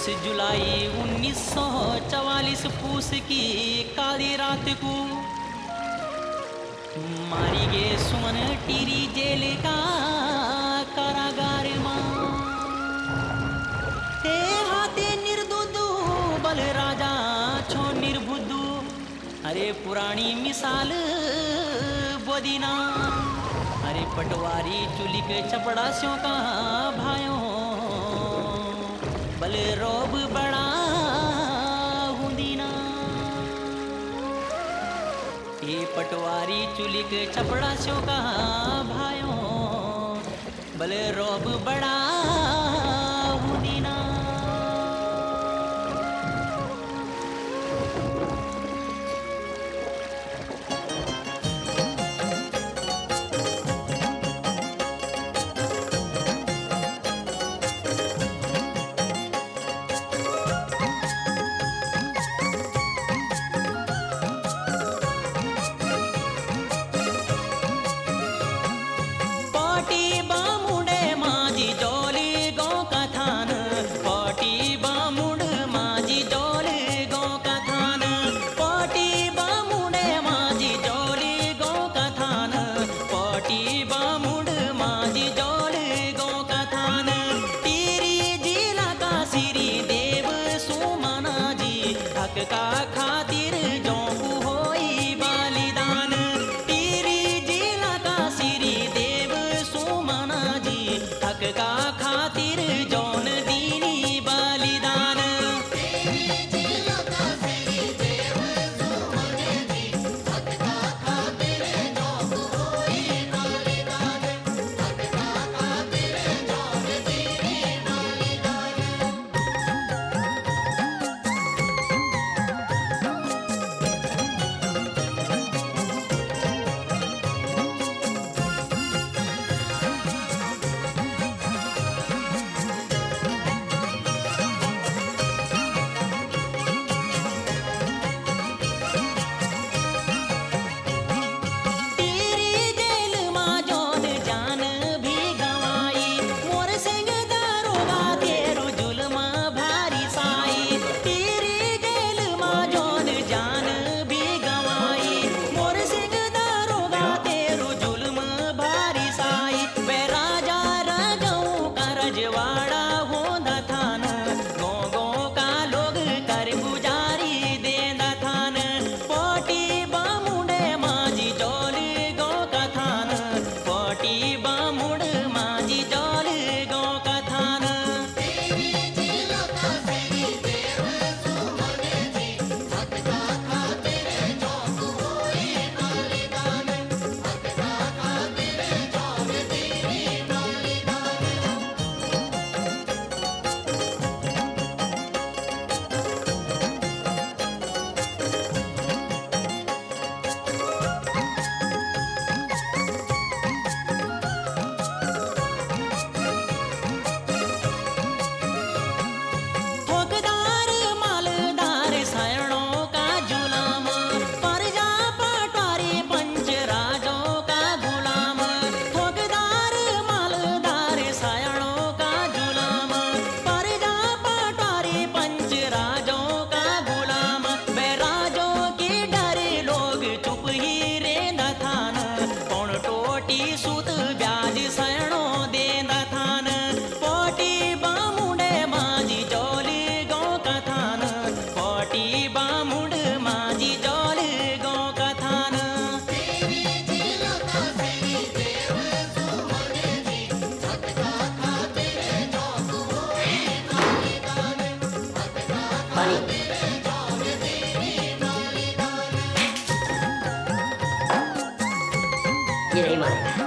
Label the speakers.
Speaker 1: जुलाई 1944 पूस की काली रात को मारी गे सुमन टीरी जेल का कारागार मां ते हाथे निर्दुदू बल राजा छो निर्बुद्धू। अरे पुरानी मिसाल बोदीना अरे पटवारी चुलिक चपड़ासियों का भाइयों बल रोब बड़ा हुंदीना। ये पटवारी चुलिक चपड़ासियों का भाइयों बल रोब बड़ा हुंदीना। का खातिर जोंकू होई बलिदान तेरी जिला का सिरी देव सुमना जी हक का खातिर जौन दीनी बलिदान। तेरी जिला का सिरी देव सुमना जी हक का खातिर जोंकू होई बलिदान हक का खातिर जौन दीनी बलिदान। सूत ब्याज सयणो देंदा थान पोटी बामुंडे माजी जोली गौ कथान पोटी बामुंड माजी जोली गौ कथान। तेरी जिला का सिरी देव सुमने जी हक का खातिर जोंकू होई बलिदान हक का खातिर जौन दीनी बलिदान।
Speaker 2: ये नहीं मानेगा।